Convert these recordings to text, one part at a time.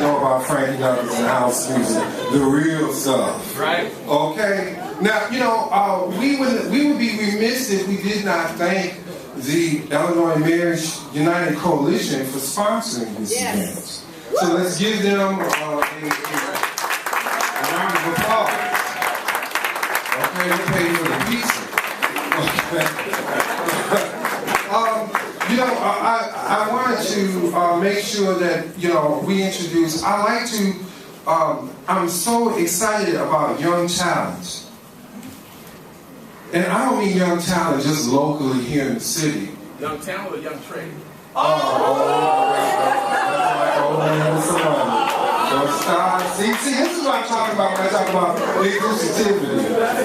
know about Frankie Knuckles and house music, the real stuff. Right. Okay. Now, you know, we would be remiss if we did not thank the Illinois Marriage United Coalition for sponsoring this event. So let's give them a round of applause. Okay, we pay for the pizza. Okay. You know, I wanted to make sure that, you know, we introduce, I'm so excited about young talent. And I don't mean young talent just locally here in the city. Young talent or young trade? See, this is what I'm talking about when I talk about inclusivity.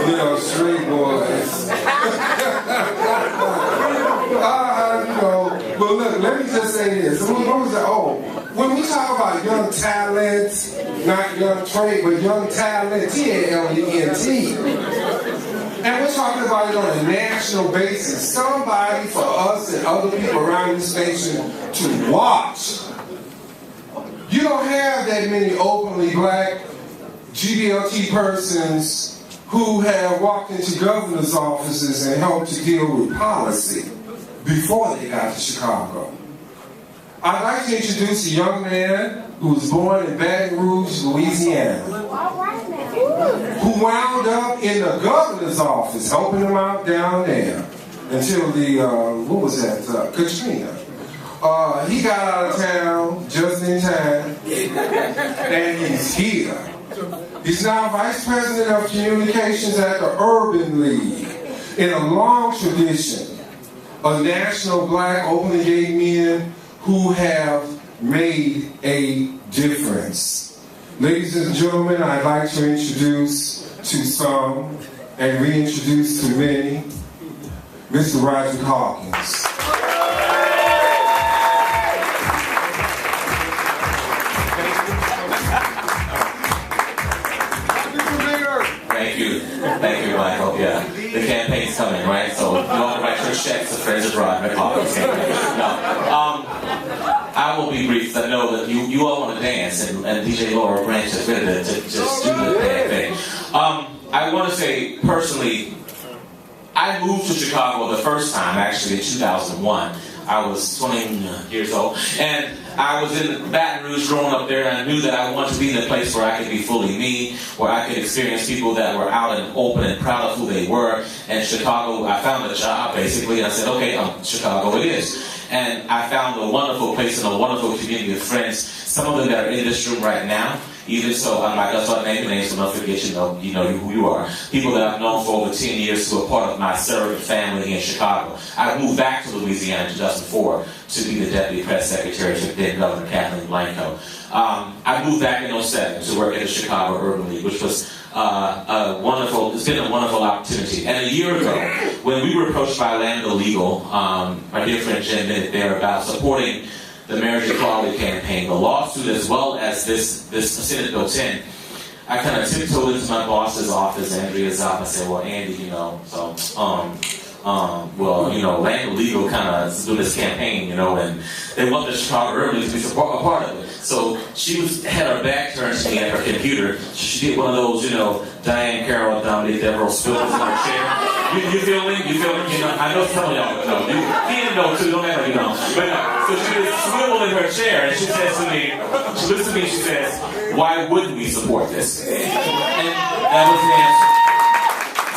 You know, straight boys. You know, but look, let me just say this. What was that? Oh, when we talk about young talent, not young trade, but young talent, T-A-L-E-N-T. And we're talking about it on a national basis. Somebody for us and other people around this nation to watch. You don't have that many openly black GBLT persons who have walked into governor's offices and helped to deal with policy before they got to Chicago. I'd like to introduce a young man who was born in Baton Rouge, Louisiana, who wound up in the governor's office, helping him out down there until the, what was that, Katrina. He got out of town just in time, and he's here. He's now Vice President of Communications at the Urban League, in a long tradition of national black openly gay men who have made a difference. Ladies and gentlemen, I'd like to introduce to some and reintroduce to many, Mr. Roderick Hawkins. Thank you, Michael. Yeah, the campaign's coming, right? So you want to write your checks to friends of Roderick Hawkins. No, I will be brief. I know that you all want to dance, and DJ Lora Branch is ready to just do the damn thing. I want to say personally, I moved to Chicago the first time, actually in 2001. I was 20 years old, and I was in Baton Rouge growing up there, and I knew that I wanted to be in a place where I could be fully me, where I could experience people that were out and open and proud of who they were. And Chicago, I found a job, basically, and I said, okay, Chicago it is. And I found a wonderful place and a wonderful community of friends, some of them that are in this room right now. Even so, I'm not going to start naming names, so don't forget you know who you are. People that I've known for over 10 years who are part of my surrogate family in Chicago. I moved back to Louisiana in 2004 to be the deputy press secretary to then Governor Kathleen Blanco. I moved back in 2007 to work at the Chicago Urban League, which was it's been a wonderful opportunity. And a year ago, when we were approached by Land Illegal, my dear friend Jen Bennett there, about supporting the marriage equality campaign, the lawsuit, as well as this Senate Bill 10, I kind of tiptoed into my boss's office, Andrea's office, and said, well, Andy, Land Legal kind of doing this campaign, and they want the Chicago Urban League to be a part of it. So she had her back turned to me at her computer. She did one of those, Diane Carroll, Dominique Devereaux spills in her chair. You feel me? I know some of y'all know. You can know too, don't matter, But so she just swiveled in her chair, and she says to me, she looks at me and she says, why wouldn't we support this? And that was the answer.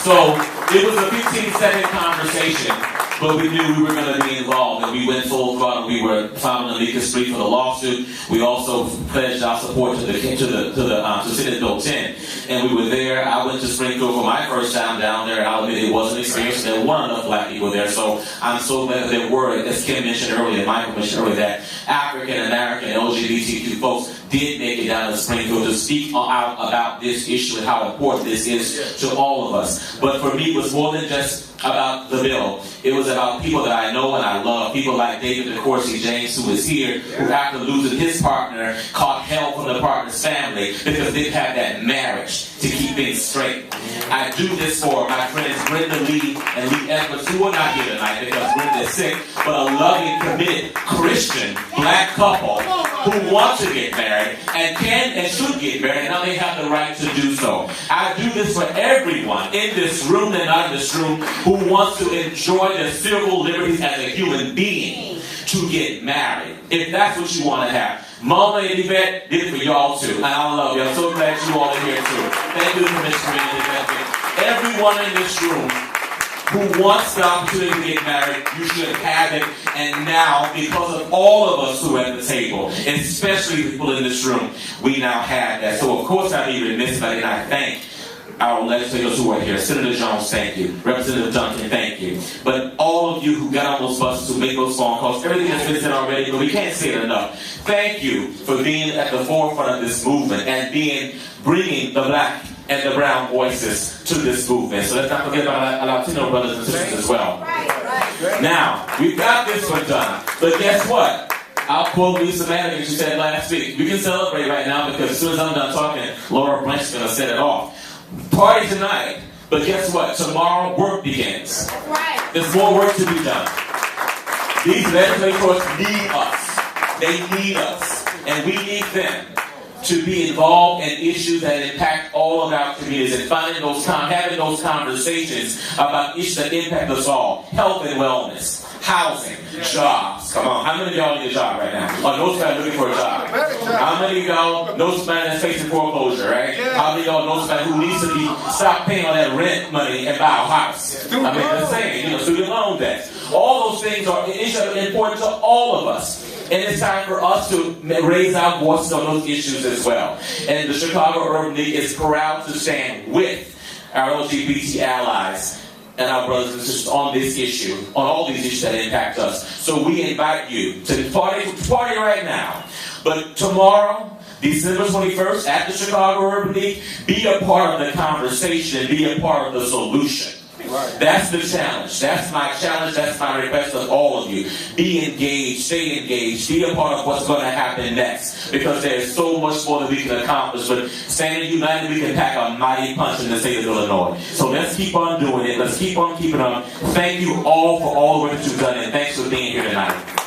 So it was a 15-second conversation, but we knew we were going to be involved, and we went full throttle. We were filing an amicus brief for the lawsuit. We also pledged our support to Senate Bill 10, and we were there. I went to Springfield for my first time down there. I'll admit it wasn't an experience. There weren't enough black people there, so I'm so glad there were, as Kim mentioned earlier, Michael mentioned earlier, that African American LGBTQ folks did make it down to Springfield to speak out about this issue and how important this is to all of us. But for me, it was more than just about the bill. It was about people that I know and I love. People like David DeCourcy James, who is here, who after losing his partner, caught hell from the partner's family because they had that marriage to keep things straight. I do this for my friends Brenda Lee and Lee Edwards, who are not here tonight because Brenda is sick, but a loving, committed Christian black couple who want to get married and can and should get married, and now they have the right to do so. I do this for everyone in this room and not in this room who wants to enjoy their civil liberties as a human being to get married. If that's what you want to have. Mama and Yvette did it for y'all too. And I love you. I'm so glad you all are here too. Thank you for Mr. Yvette. Everyone in this room who wants the opportunity to get married, you should have it. And now, because of all of us who are at the table, and especially people in this room, we now have that. So of course I need to miss that, and I thank our legislators who are here. Senator Jones, thank you. Representative Dunkin, thank you. But all of you who got on those buses to make those phone calls, everything that's been said already, but we can't say it enough. Thank you for being at the forefront of this movement and bringing the black and the brown voices to this movement. So let's not forget about our Latino brothers and sisters as well. Now, we've got this one done. But guess what? I'll quote Lisa Madigan, she said last week. We can celebrate right now because as soon as I'm done talking, Lora Branch is going to set it off. Party tonight, but guess what? Tomorrow work begins. There's more work to be done. These legislators need us. They need us. And we need them to be involved in issues that impact all of our communities and having those conversations about issues that impact us all. Health and wellness, housing, jobs. Come on, how many of y'all need a job right now? Or know somebody looking for a job? How many of y'all know somebody that's facing foreclosure, right? How many of y'all know somebody who needs to stop paying all that rent money and buy a house? I mean, the same, student loan debt. All those things are important to all of us. And it's time for us to raise our voices on those issues as well. And the Chicago Urban League is proud to stand with our LGBT allies and our brothers and sisters on this issue, on all these issues that impact us. So we invite you to party right now. But tomorrow, December 21st, at the Chicago Urban League, be a part of the conversation, be a part of the solution. That's the challenge. That's my challenge. That's my request of all of you. Be engaged. Stay engaged. Be a part of what's going to happen next. Because there's so much more that we can accomplish. But standing united, we can pack a mighty punch in the state of Illinois. So let's keep on doing it. Let's keep on keeping on. Thank you all for all the work that you've done. And thanks for being here tonight.